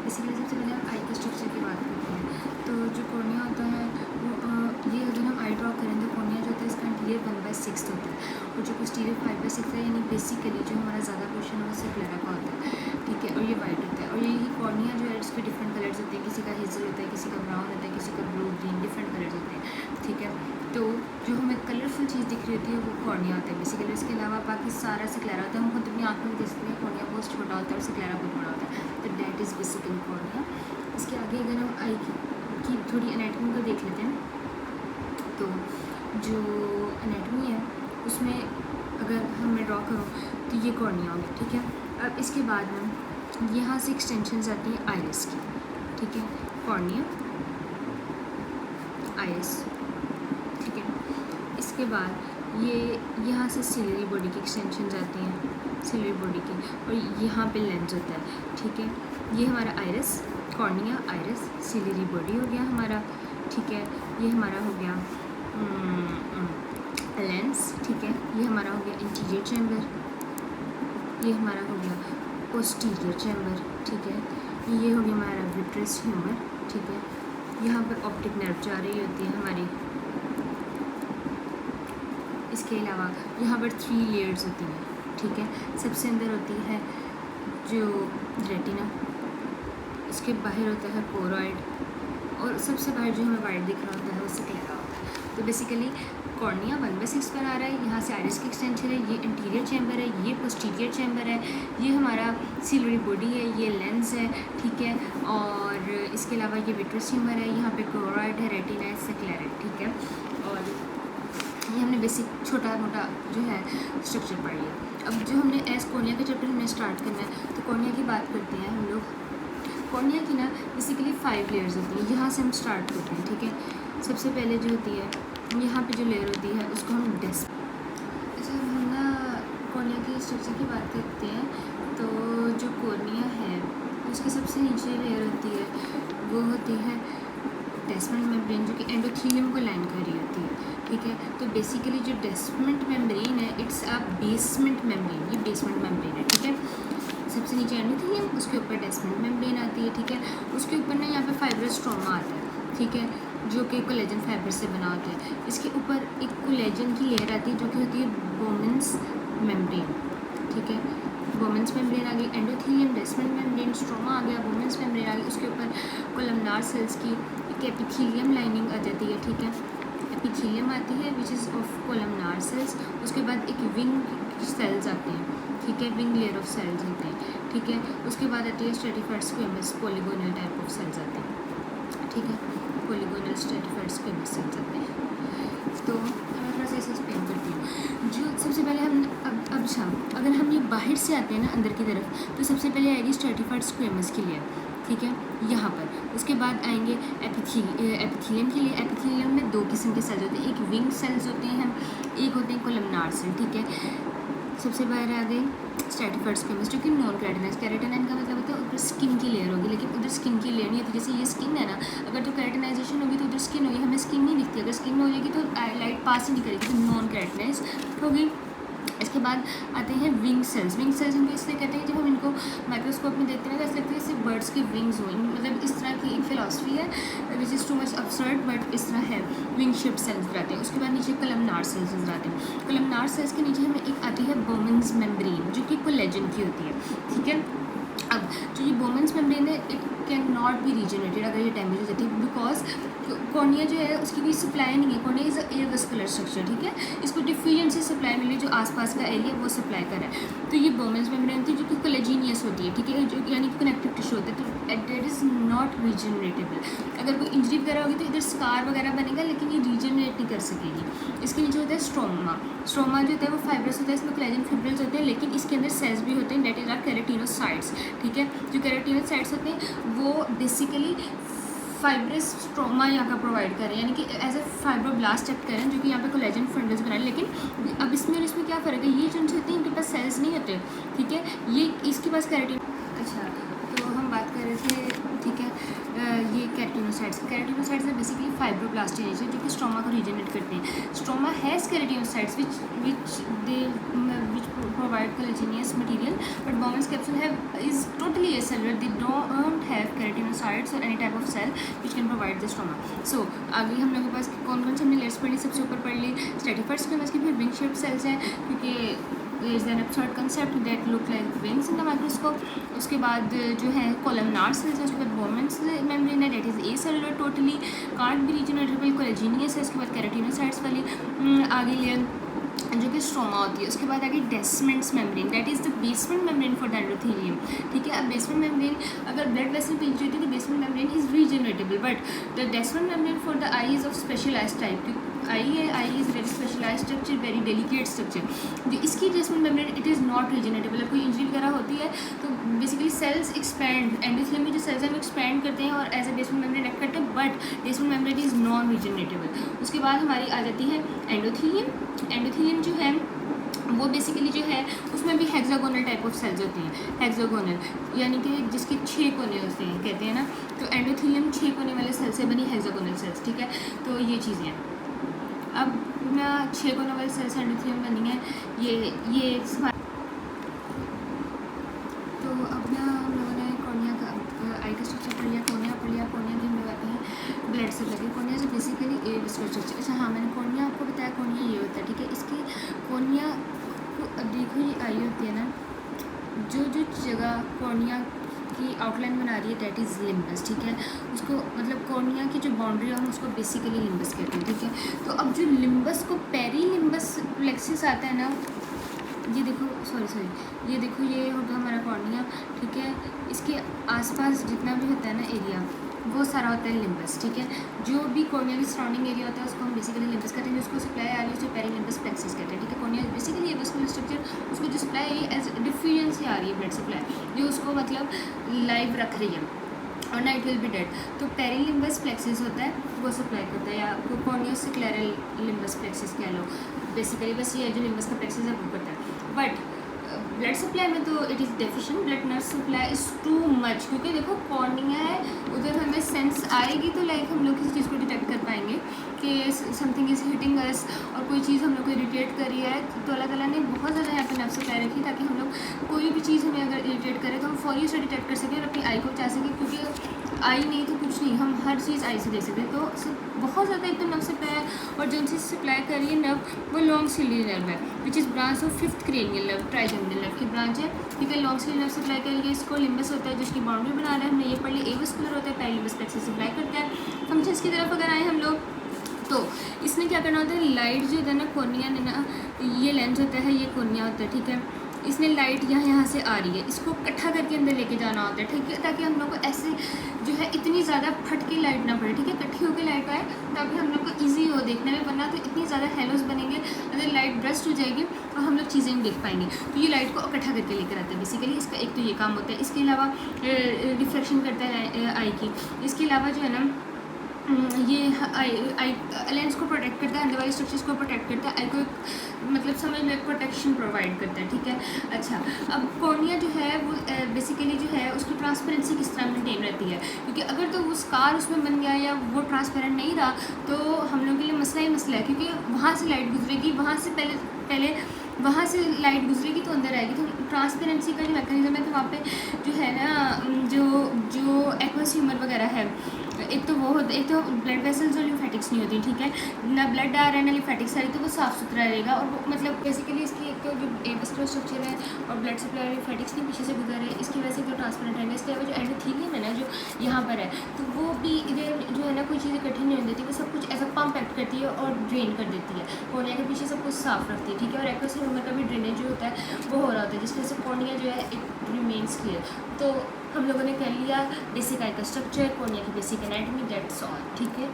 Basically सबसे पहले हम आई के स्ट्रक्चर की बात करते हैं। तो जो कॉर्निया होता है वो ये अगर हम आई ड्रॉ करें तो कॉर्निया जो होता है इसका इंटीरियर 1/6 होता है और जो पोस्टीरियर 5/6 है, यानी बेसिकली जो हमारा ज़्यादा पोर्शन है वो स्क्लेरा का होता है, ठीक है। और ये वाइट होता है और यही कॉर्निया जो है इसके डिफरेंट कलर्स होते हैं, किसी का हेजल होता है, किसी का ब्राउन होता है, किसी का ब्लू ग्रीन, डिफरेंट कलर्स होते हैं, ठीक है। तो जो हमें कलरफुल चीज़ दिख रही होती है वो कॉर्निया होता है बेसिकली। इसके अलावा बाकी सारा स्क्लेरा होता है। हम खुद अपनी आँखों में देख सकते हैं कॉर्निया बहुत छोटा होता है और स्क्लेरा बहुत बड़ा होता है, तो दैट इज़ बेसिकली कॉर्निया। इसके आगे अगर हम आई की थोड़ी एनाटमी को देख लेते हैं, तो जो एनाटमी है उसमें अगर हमें ड्रॉ करो तो ये कॉर्निया होगी, ठीक है। अब इसके बाद में यहाँ से एक्सटेंशन आती है आइरिस की, ठीक है। कॉर्निया, आइरिस, ठीक है। इसके बाद ये यहाँ से सिलरी बॉडी की एक्सटेंशन आती हैं, सिलरी बॉडी की, और यहाँ पे लेंस होता है, ठीक है। ये हमारा iris, cornea, iris, ciliary body हो गया हमारा, ठीक है। ये हमारा हो गया लेंस, ठीक है। ये हमारा हो गया इंटीरियर चैम्बर, ये हमारा हो गया पोस्टीरियर चैम्बर, ठीक है। ये हो गया हमारा विट्रस ह्यूमर, ठीक है। यहाँ पर ऑप्टिक नर्व जा रही होती है हमारी। इसके अलावा यहाँ पर 3 लेयर्स होती हैं, ठीक है। सबसे अंदर होती है जो रेटिना, इसके बाहर होता है कोरॉइड, और सबसे बाहर जो हमें वाइट दिख रहा होता है वो स्क्लेरा होता है। तो बेसिकली कॉर्निया 1/6 पर आ रहा है, यहाँ से आइरिस की एक्सटेंशन है, ये इंटीरियर चैम्बर है, ये पोस्टीरियर चैम्बर है, ये हमारा सिलरी बॉडी है, ये लेंस है, ठीक है। और इसके अलावा ये विट्रस ह्यूमर है, यहाँ पे कोरॉइड है, रेटिना है, स्क्लेरा है, ठीक है। और ये हमने बेसिक छोटा मोटा जो है स्ट्रक्चर पढ़ लिया। अब जो हमने एस कॉर्निया का चैप्टर हमने स्टार्ट करना है, तो कॉर्निया की बात करते हैं हम लोग। कॉर्निया की ना बेसिकली 5 लेयर्स होती है, यहाँ से हम स्टार्ट करते हैं, ठीक है। सबसे पहले जो होती है यहाँ पे जो लेयर होती है उसको हम अच्छा हम ना कॉर्निया की स्ट्रक्चर की बात करते हैं। तो जो कॉर्निया है उसके सबसे नीचे लेयर होती है वो होती है डेस्मेंट मेम्ब्रेन, जो कि एंडोथेलियम को लाइन कर रही होती है, ठीक है। तो बेसिकली जो डेस्मेंट मेम्ब्रेन है इट्स अ बेसमेंट मेम्ब्रेन, ये बेसमेंट मेम्ब्रेन है, ठीक है। सबसे नीचे एंडोथेलियम, उसके ऊपर डेस्मेंट मेम्ब्रेन आती है, ठीक है। उसके ऊपर ना यहाँ पे फाइब्रस स्ट्रोमा आता है, ठीक है, जो कि कोलेजन फाइबर से बना होता है। इसके ऊपर एक कोलेजन की लेयर आती है जो कि होती है बोमेंस मेम्ब्रेन, ठीक है। बोमेंस मेम्ब्रेन आ गई, एंडोथेलियम, डेस्मेंट मेम्ब्रेन, स्ट्रोमा आ गया, बोमेंस मेम्ब्रेन आ गई। उसके ऊपर कोलमनार सेल्स की एक एपिथेलियम लाइनिंग आ जाती है, ठीक है। एपिथेलियम आती है which is of columnar cells. उसके बाद एक विंग सेल्स आते हैं, ठीक है, विंग लेयर ऑफ सेल्स होते हैं, ठीक है। उसके बाद आती है stratified squamous polygonal type of cells आते हैं, ठीक है। पॉलीगोनल स्ट्रेटिफाइड स्क्वेमस सेल्स आते हैं। तो मैं थोड़ा सा इसे एक्सप्लेन करती हूँ। जो सबसे पहले हम अब शाम अगर हम ये बाहर से आते हैं ना अंदर की तरफ, तो सबसे पहले आएगी स्ट्रेटिफाइड स्क्वेमस की लेयर, ठीक है, यहाँ पर। उसके बाद आएंगे एपिथेलियम के लिए। एपिथेलियम में 2 किस्म के सेल्स होते हैं, एक विंग सेल्स होते हैं, एक होते हैं कोलमनार सेल, ठीक है। सबसे बाहर आ गई स्ट्रेटिफाइड स्क्वेमस, जो कि नॉन केराटिनाइज। केराटिनाइन का मतलब होता है ऊपर स्किन की लेयर होगी, लेकिन उधर स्किन की लेयर नहीं होती। जैसे ये स्किन है ना, अगर तो केराटिनाइजेशन होगी तो उधर स्किन होगी, हमें स्किन नहीं दिखती। अगर स्किन हो जाएगी तो लाइट पास ही नहीं करेगी, तो नॉन केराटिनाइज होगी। इसके बाद आते हैं विंग सेल्स। विंग सेल्स इनको इसलिए कहते हैं जब हम इनको माइक्रोस्कोप में देखते हैं तो ऐसा लगता है जैसे बर्ड्स के विंग्स हो, मतलब इस तरह की एक फिलॉसफी है which is too much absurd, but इस तरह है। विंग शेप्ड सेल्स आते हैं। उसके बाद नीचे कोलमनार सेल्स आते हैं। कोलमनार सेल्स के नीचे हमें एक आती है बोमेंस मेम्ब्रेन, जो कि कोलेजन की होती है, ठीक है। अब जो ये बोमेंस मेम्ब्रेन है it can not be regenerated अगर ये डैमेज हो जाती है, बिकॉज कॉर्निया जो है उसकी कोई सप्लाई नहीं है। Cornea is air vascular structure, ठीक है। इसको डिफ्यूजन से सप्लाई मिली, जो आसपास का एरिया वो सप्लाई कर रहा है। तो ये बोमेंस मेम्ब्रेन होती है जो कि कोलेजिनियस होती है, ठीक है, जो यानी कि कनेक्टिव टिश्यू होता है। तो दैट इज़ नॉट रीजनरेटेबल। अगर कोई इंजरी वगैरह होगी तो इधर स्कार वगैरह बनेगा, लेकिन ये रीजनरेट नहीं कर सकेगी। इसके नीचे होता है स्ट्रोमा। स्ट्रोमा जो होता है वो फाइब्रस होता है, इसमें कोलेजन फिब्रिल्स होते हैं, लेकिन इसके अंदर सेल्स भी होते हैं, दैट इज़ आर केराटिनोसाइट्स, ठीक है। जो केराटिनोसाइट्स होते हैं वो बेसिकली फाइब्रस स्ट्रोमा यहाँ का प्रोवाइड करें, यानी कि एज ए फाइब्रोब्लास्ट एक्ट करें, जो कि यहाँ पे कोलेजन फिब्रिल्स बनाए। लेकिन अब इसमें और इसमें क्या फ़र्क है, ये जो होते हैं इनके पास सेल्स नहीं होते, ठीक है, ये इसके पास केराटिन। अच्छा, तो हम बात कर रहे थे, ठीक है, ये केराटिनोसाइट्स है बेसिकली फाइब्रोब्लास्ट इन नेचर जो कि स्ट्रोमा को रीजनरेट करते हैं. Stroma has keratinocytes which provide collagenous material, but Bowman's capsule is totally acellular. They don't have keratinocytes or any type of cell which can provide the stroma. So आगे हम लोगों के पास कौन कौन से हमने लेयर्स पढ़ ली. सबसे ऊपर पढ़ ली स्ट्रेटिफर्स के पास की, फिर विंग शेप्ड सेल्स हैं क्योंकि there is an absurd concept that look like wings in the microscope. उसके बाद जो है columnar cells है, उसके बाद Bowman's membrane है that is acellular totally, can't be regeneratable, collagenous है. उसके बाद keratinocytes वाली आगे लेयर जो कि स्ट्रोमा होती है. उसके बाद आगे Descemet's membrane that is the basement membrane for the endothelium. ठीक है, अब बेसमेंट मेम्ब्रेन अगर ब्लड वेसल पे इंजरी होती है तो basement membrane is regeneratable, but the Descemet membrane for the eye is of specialised type. Eye is very specialised structure, very delicate structure. जो इसकी Descemet membrane it is not regeneratable. कोई injury वगैरह होती है तो बेसिकली सेल्स एक्सपैंड, एंडोथेलियम में जो sales हैं वो एक्सपैंड करते हैं और as a basement membrane act करते हैं, but basement membrane is non regeneratable. उसके बाद हमारी आ जाती है एंडोथेलियम. एंडोथेलियम जो है वो बेसिकली जो है उसमें भी हेक्सागोनल टाइप ऑफ सेल्स होती हैं. हेक्सागोनल यानी कि जिसके 6 कोने होते हैं कहते हैं ना, तो एंडोथेलियम 6 कोने वाले सेल से बनी हेक्सागोनल सेल्स. ठीक है, तो ये चीज़ें हैं. अब ना 6 कोने वाले सेल्स एंडोथेलियम बनी है ये तो अब ना हम लोगों ने कॉर्निया का आई का स्ट्रक्चर पढ़ लिया, कॉर्निया पढ़ लिया. कॉर्निया की हम लोग आते हैं ब्लड से लगे. कॉर्निया जो बेसिकली ए स्ट्रक्चर. अच्छा हाँ, मैंने कॉर्निया आपको बताया कॉर्निया ये होता है. ठीक है, इसकी कॉर्निया को अब देखो ये आई होती है ना, जो जगह कॉर्निया की आउटलाइन बना रही है दैट इज़ लिम्बस. ठीक है, उसको मतलब कॉर्निया की जो बाउंड्री है हम उसको बेसिकली लिम्बस कहते हैं. ठीक है, तो अब जो लिम्बस को पेरी लिम्बस प्लेक्सिस आता है ना, ये देखो सॉरी ये देखो ये होगा हमारा कॉर्निया. ठीक है, इसके आसपास जितना भी होता है ना एरिया वो सारा होता है लिम्बस. ठीक है, जो भी कॉर्निया की सराउंडिंग एरिया होता है उसको हम बेसिकली लिम्बस कहते हैं. जिसको सप्लाई आ रही है उसे पेरी लिम्बस प्लेक्सिस कहते हैं. ठीक है, कॉर्निया बेसिकली ये वेस्कुलर स्ट्रक्चर उसको जो सप्लाई है एज डिफ्यूजन से आ रही है ब्लड सप्लाई, जो उसको मतलब लाइव रख रही है और ना इट विल बी डेड. तो पेरी लिम्बस प्लेक्सिस होता है वो सप्लाई करता है, या आपको कॉर्निया से क्लैरल लिम्बस प्लेक्सिस कह लो. बेसिकली बस ये जो लिम्बस का प्लेक्सिस है वो करता है. बट ब्लड सप्लाई में तो it is deficient. Blood nerve supply is too much, क्योंकि देखो कॉर्निया है उधर हमें सेंस आएगी तो लाइक हम लोग किसी चीज़ को डिटेक्ट कर पाएंगे कि समथिंग इज़ हिटिंग अस और कोई चीज़ हम लोग को इरिटेट कर रही है. तो अल्लाह ताला ने बहुत ज़्यादा यहाँ पे नर्व सप्लाई रखी ताकि हम लोग कोई भी चीज़ हमें अगर इरिटेट करे तो हम फौरी से डिटेक्ट कर सकें और अपनी आई को बचा सकें, क्योंकि आई नहीं तो कुछ नहीं, हम हर चीज़ आई से दे सकते हैं. तो बहुत ज़्यादा एकदम नर्व सप्लाई है. और जो चीज़ सप्लाई कर रही है नर्व वो लॉन्ग सिली नर्व है which is branch of 5th cranial nerve, trigeminal nerve की ब्रांच है. ठीक है, लॉन्ग सिली नर्व सप्लाई करेंगे. इसको लिम्बस होता है जिसकी बाउंड्री बना रहा है, हमने ये पढ़ लिया. एवस्कुलर होता है, पेरी लिम्बस प्लेक्सिस सप्लाई करता है. फंक्शंस की तरफ अगर आए हम लोग तो इसने क्या करना होता है, लाइट जो होता है ना कॉर्निया ने ना, ये लेंस होता है, ये कॉर्निया होता है. ठीक है, इसने लाइट यहाँ से आ रही है, इसको इकट्ठा करके अंदर लेके जाना होता है. ठीक है, ताकि हम लोग को ऐसे जो है इतनी ज़्यादा फट के लाइट ना पड़े. ठीक है, इकट्ठी होकर लाइट आए ताकि हम लोग को ईजी हो देखने में, वरना तो इतनी ज़्यादा हेलोस बनेंगे अगर लाइट ब्रस्ट हो जाएगी और हम लोग चीज़ें नहीं देख पाएंगे. तो ये लाइट को इकट्ठा करके लेकर आता है बेसिकली. इसका एक तो ये काम होता है. इसके अलावा रिफ्लेक्शन करता है आई की. इसके अलावा जो है ना ये आई लेंस को प्रोटेक्ट करता है, अंदर वाले स्ट्रक्चर्स को प्रोटेक्ट करता है. आई को एक मतलब समझ लो एक प्रोटेक्शन प्रोवाइड करता है. ठीक है, अच्छा अब कॉर्निया जो है वो बेसिकली जो है उसकी ट्रांसपेरेंसी किस तरह मेंटेन रहती है, क्योंकि अगर तो वो स्कार उसमें बन गया या वो ट्रांसपेरेंट नहीं रहा तो हम लोगों के लिए मसला ही मसला है, क्योंकि वहाँ से लाइट गुजरेगी, वहाँ से पहले वहाँ से लाइट गुजरेगी तो अंदर आएगी. तो ट्रांसपेरेंसी का जो मैकेनिज्म है तो वहाँ पे जो है ना जो एक्वस ह्यूमर वगैरह है, एक तो वो होता है, एक तो ब्लड वेसल्स और लिम्फेटिक्स नहीं होती. ठीक है, ना ब्लड आ रहा है ना लिम्फेटिक्स आ रही, तो वो साफ़ सुथरा रहेगा. और वो मतलब बेसिकली इसकी एक तो जो एवस्कुलर स्ट्रक्चर है और ब्लड सप्लाई लिम्फेटिक्स नहीं पीछे से गुजर रहे, इसकी वजह से तो ट्रांसपेरेंट रहेगा. इसके अलावा जो एंडोथेलियम है ना जो यहाँ पर है, तो वो भी इधर जो है ना कोई चीज़ इकट्ठी नहीं होने देती, वो सब कुछ ऐसा पम्प एक्ट करती है और ड्रेन कर देती है. कॉर्निया के पीछे सब कुछ साफ रखती है. ठीक है, और एक्वस ह्यूमर का भी ड्रेनेज जो होता है वो हो रहा होता है, जिसकी वजह से कॉर्निया जो है इट रिमेन्स क्लियर. तो हम लोगों ने कर लिया बेसिक आई का स्ट्रक्चर, कॉर्निया की बेसिक एनाटॉमी, दैट्स ऑल. ठीक है.